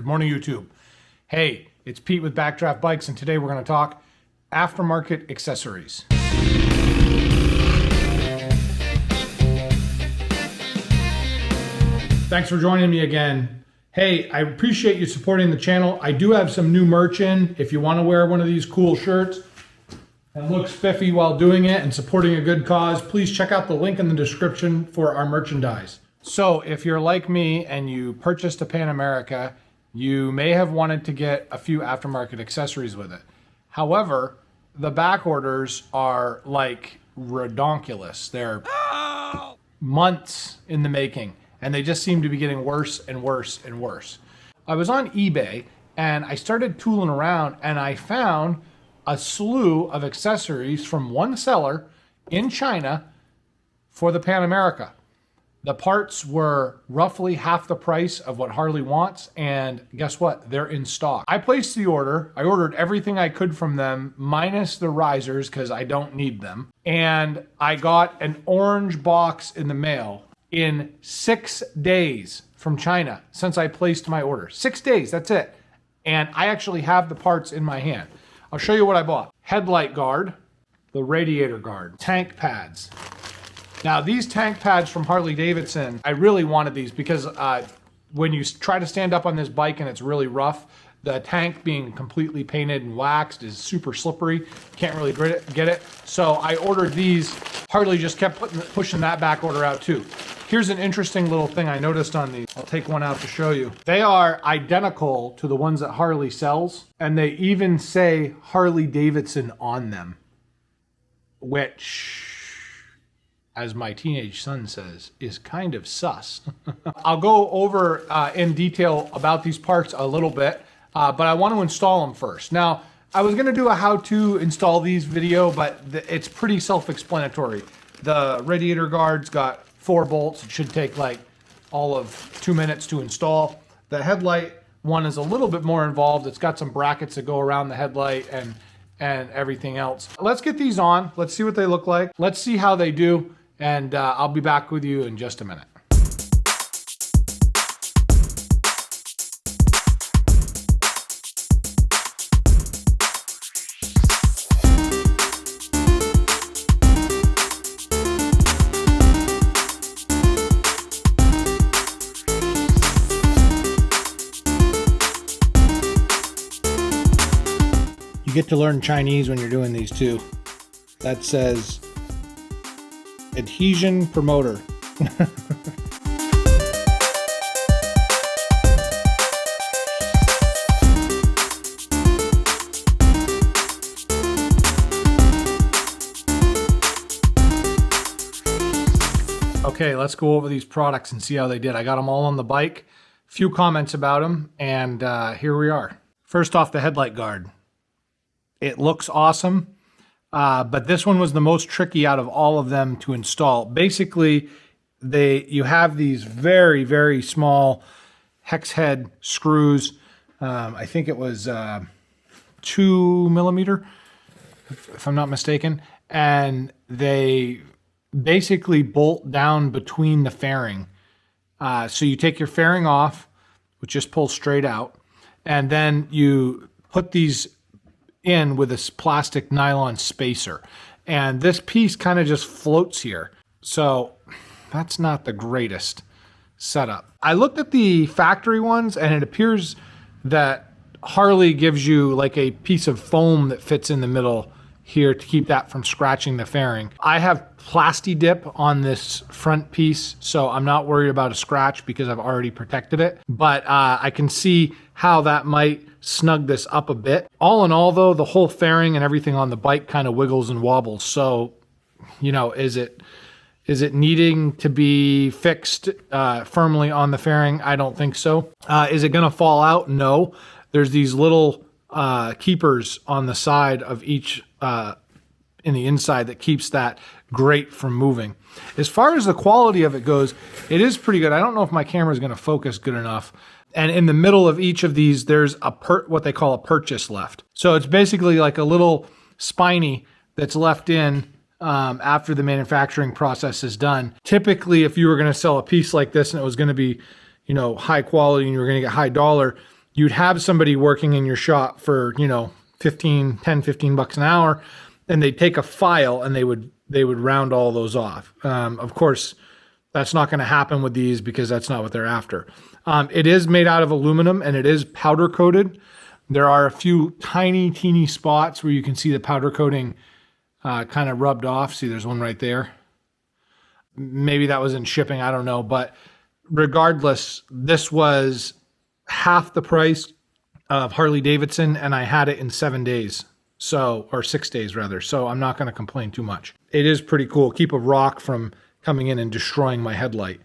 Good morning, YouTube. Hey, it's Pete with BackDraft Bikes, and today we're going to talk aftermarket accessories. Thanks for joining me again. Hey, I appreciate you supporting the channel. I do have some new merch in. If you want to wear one of these cool shirts and look spiffy while doing it and supporting a good cause, please check out the link in the description for our merchandise. So if you're like me and you purchased a Pan America, you may have wanted to get a few aftermarket accessories with it. However, the back orders are like redonkulous. They're months in the making, and they just seem to be getting worse and worse and worse. I was on eBay and I started tooling around, and I found a slew of accessories from one seller in China for the Pan America. The parts were roughly half the price of what Harley wants, and guess what? They're in stock. I placed the order. I ordered everything I could from them, minus the risers, because I don't need them. And I got an orange box in the mail in 6 days from China since I placed my order. 6 days, that's it. And I actually have the parts in my hand. I'll show you what I bought. Headlight Guard, the Radiator Guard, tank pads. Now, these tank pads from Harley Davidson, I really wanted these because when you try to stand up on this bike and it's really rough, the tank being completely painted and waxed is super slippery. Can't really get it. So I ordered these. Harley just kept pushing that back order out too. Here's an interesting little thing I noticed on these. I'll take one out to show you. They are identical to the ones that Harley sells, and they even say Harley Davidson on them, which, as my teenage son says, is kind of sus. I'll go over in detail about these parts a little bit, but I want to install them first. Now, I was going to do a how-to install these video, but it's pretty self-explanatory. The Radiator Guard's got 4 bolts. It should take like all of 2 minutes to install. The headlight one is a little bit more involved. It's got some brackets that go around the headlight and everything else. Let's get these on. Let's see what they look like. Let's see how they do. And I'll be back with you in just a minute. You get to learn Chinese when you're doing these too. That says adhesion promoter. Okay, let's go over these products and see how they did. I got them all on the bike. Few comments about them, and here we are. First off, the Headlight Guard. It looks awesome. But this one was the most tricky out of all of them to install. Basically, you have these very, very small hex head screws. I think it was 2 millimeter, if I'm not mistaken. And they basically bolt down between the fairing. So you take your fairing off, which just pulls straight out. And then you put these in with this plastic nylon spacer, and this piece kind of just floats here. So that's not the greatest setup. I looked at the factory ones, and it appears that Harley gives you like a piece of foam that fits in the middle here to keep that from scratching the fairing. I have Plasti Dip on this front piece, so I'm not worried about a scratch because I've already protected it, but I can see how that might snug this up a bit. All in all though, the whole fairing and everything on the bike kind of wiggles and wobbles. So, you know, is it needing to be fixed firmly on the fairing? I don't think so. Is it gonna fall out? No. There's these little keepers on the side of each in the inside that keeps that grate from moving. As far as the quality of it goes, it is pretty good. I don't know if my camera is going to focus good enough. And in the middle of each of these, there's what they call a purchase left. So it's basically like a little spiny that's left in after the manufacturing process is done. Typically, if you were going to sell a piece like this and it was going to be, you know, high quality and you were going to get high dollar, you'd have somebody working in your shop for, you know, 15 bucks an hour, and they'd take a file and they would round all those off. Of course, that's not going to happen with these because that's not what they're after. It is made out of aluminum and it is powder coated. There are a few teeny spots where you can see the powder coating kind of rubbed off. See, there's one right there. Maybe that was in shipping, I don't know. But regardless, this was half the price of Harley Davidson, and I had it in 7 days. Or 6 days rather. So I'm not going to complain too much. It is pretty cool. Keep a rock from coming in and destroying my headlight,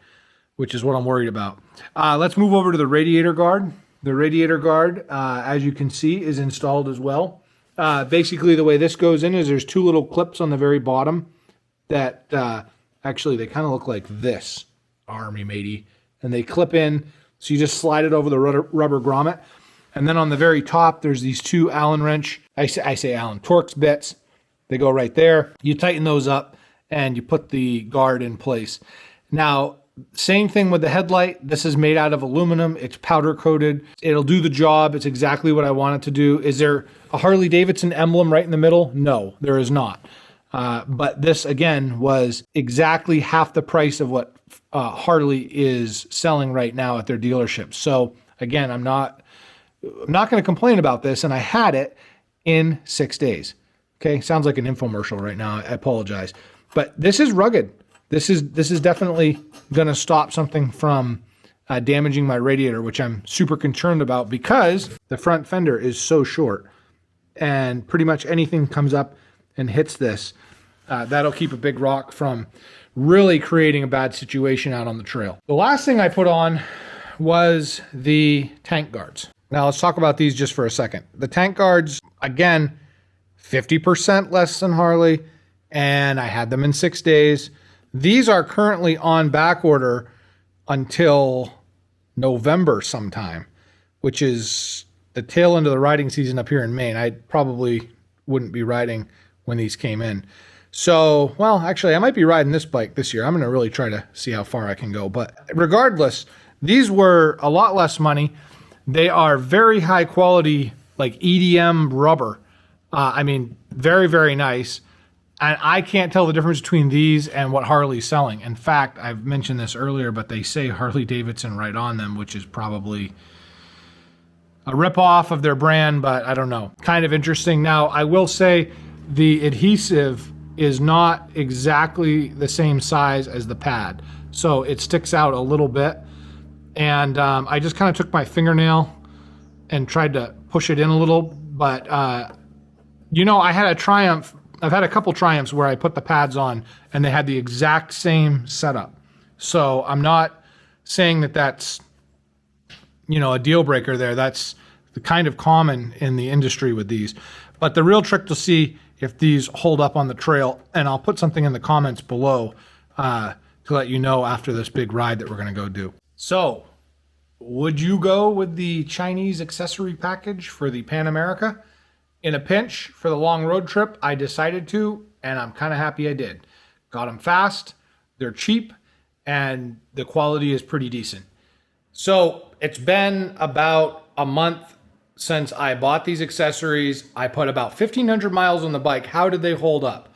which is what I'm worried about. Let's move over to the Radiator Guard. The Radiator Guard, as you can see, is installed as well. Basically, the way this goes in is there's two little clips on the very bottom that actually they kind of look like this, army matey, and they clip in. So you just slide it over the rubber grommet. And then on the very top, there's these two Allen wrench, I say Allen, Torx bits. They go right there. You tighten those up and you put the guard in place. Now, same thing with the headlight. This is made out of aluminum. It's powder coated. It'll do the job. It's exactly what I want it to do. Is there a Harley Davidson emblem right in the middle? No, there is not. But this, again, was exactly half the price of what Harley is selling right now at their dealership. So, again, I'm not going to complain about this, and I had it in 6 days. Okay, sounds like an infomercial right now. I apologize. But this is rugged. This is definitely going to stop something from damaging my radiator, which I'm super concerned about because the front fender is so short. And pretty much anything comes up and hits this, that'll keep a big rock from really creating a bad situation out on the trail. The last thing I put on was the tank guards. Now let's talk about these just for a second. The tank guards, again, 50% less than Harley, and I had them in 6 days. These are currently on back order until November sometime, which is the tail end of the riding season up here in Maine. I probably wouldn't be riding when these came in. So, well, actually, I might be riding this bike this year. I'm going to really try to see how far I can go. But regardless, these were a lot less money. They are very high quality, like EDM rubber. I mean, very, very nice. And I can't tell the difference between these and what Harley's selling. In fact, I've mentioned this earlier, but they say Harley Davidson right on them, which is probably a ripoff of their brand, but I don't know. Kind of interesting. Now, I will say the adhesive is not exactly the same size as the pad. So it sticks out a little bit. And I just kind of took my fingernail and tried to push it in a little. But, you know, I had a Triumph. I've had a couple Triumphs where I put the pads on and they had the exact same setup. So I'm not saying that that's, you know, a deal breaker there. That's the kind of common in the industry with these. But the real trick to see if these hold up on the trail, and I'll put something in the comments below to let you know after this big ride that we're going to go do. So, would you go with the Chinese accessory package for the Pan America? In a pinch for the long road trip, I decided to, and I'm kind of happy I did. Got them fast, they're cheap, and the quality is pretty decent. So it's been about a month since I bought these accessories. I put about 1,500 miles on the bike. How did they hold up?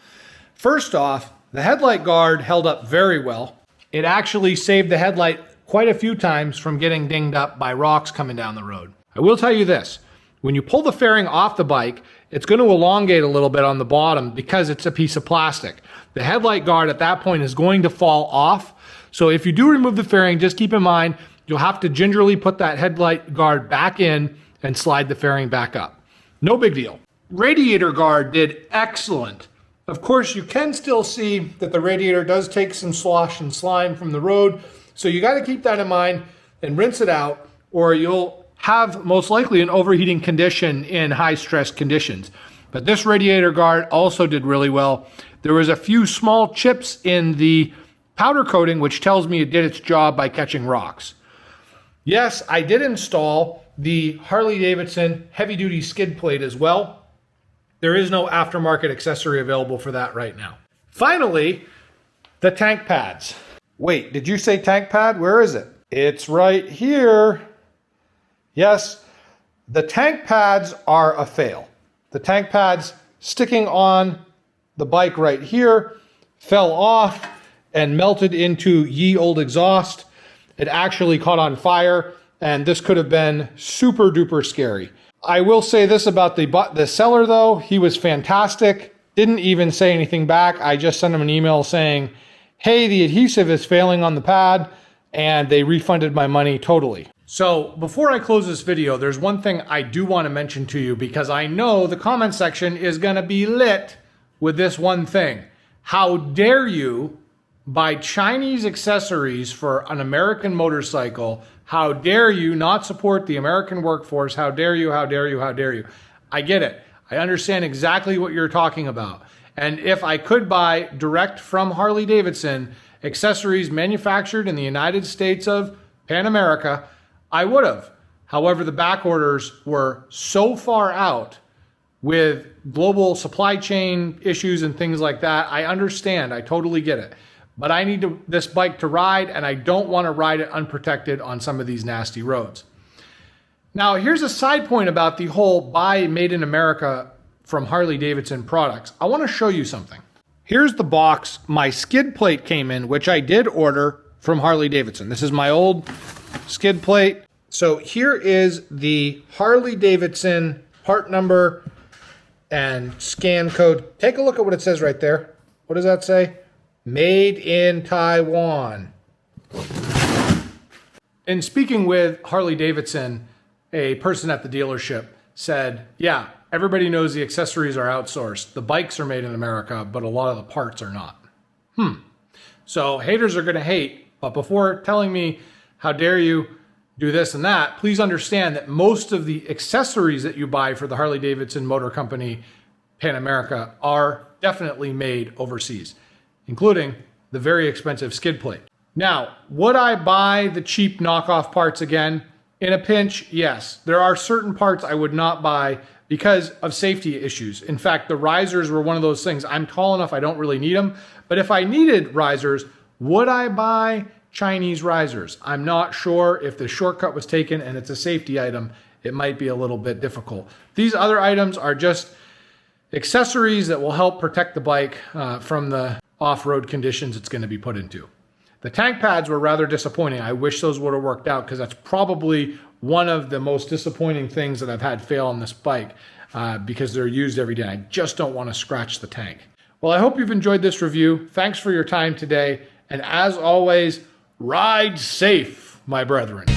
First off, the headlight guard held up very well. It actually saved the headlight quite a few times from getting dinged up by rocks coming down the road. I will tell you this. When you pull the fairing off the bike, it's going to elongate a little bit on the bottom because it's a piece of plastic. The headlight guard at that point is going to fall off. So if you do remove the fairing, just keep in mind, you'll have to gingerly put that headlight guard back in and slide the fairing back up. No big deal. Radiator guard did excellent. Of course, you can still see that the radiator does take some slosh and slime from the road. So you got to keep that in mind and rinse it out, or you'll have most likely an overheating condition in high stress conditions. But this radiator guard also did really well. There was a few small chips in the powder coating, which tells me it did its job by catching rocks. Yes, I did install the Harley Davidson heavy duty skid plate as well. There is no aftermarket accessory available for that right now. Finally, the tank pads. Wait, did you say tank pad? Where is it? It's right here. Yes, The tank pads are a fail. The tank pads sticking on the bike right here fell off and melted into ye old exhaust. It actually caught on fire, and this could have been super duper scary. I will say this about the seller though, he was fantastic. Didn't even say anything back. I just sent him an email saying, hey, the adhesive is failing on the pad, and they refunded my money totally. So before I close this video, there's one thing I do want to mention to you because I know the comment section is going to be lit with this one thing. How dare you buy Chinese accessories for an American motorcycle? How dare you not support the American workforce? How dare you, how dare you, how dare you? I get it. I understand exactly what you're talking about. And if I could buy direct from Harley Davidson accessories manufactured in the United States of Pan America, I would have. However, the back orders were so far out with global supply chain issues and things like that. I understand. I totally get it. But I need this bike to ride, and I don't want to ride it unprotected on some of these nasty roads. Now, here's a side point about the whole buy made in America from Harley Davidson products. I want to show you something. Here's the box my skid plate came in, which I did order from Harley Davidson. This is my old skid plate. So here is the Harley Davidson part number and scan code. Take a look at what it says right there. What does that say? Made in Taiwan. In speaking with Harley Davidson, a person at the dealership said, yeah, everybody knows the accessories are outsourced. The bikes are made in America, but a lot of the parts are not. So haters are going to hate, but before telling me, how dare you do this and that, please understand that most of the accessories that you buy for the Harley Davidson Motor Company Pan America are definitely made overseas, including the very expensive skid plate. Now, would I buy the cheap knockoff parts again? In a pinch, yes. There are certain parts I would not buy because of safety issues. In fact, the risers were one of those things. I'm tall enough, I don't really need them. But if I needed risers, would I buy Chinese risers? I'm not sure. If the shortcut was taken and it's a safety item, it might be a little bit difficult. These other items are just accessories that will help protect the bike from the off-road conditions it's going to be put into. The tank pads were rather disappointing. I wish those would have worked out because that's probably one of the most disappointing things that I've had fail on this bike because they're used every day. I just don't want to scratch the tank. Well, I hope you've enjoyed this review. Thanks for your time today. And as always, ride safe, my brethren.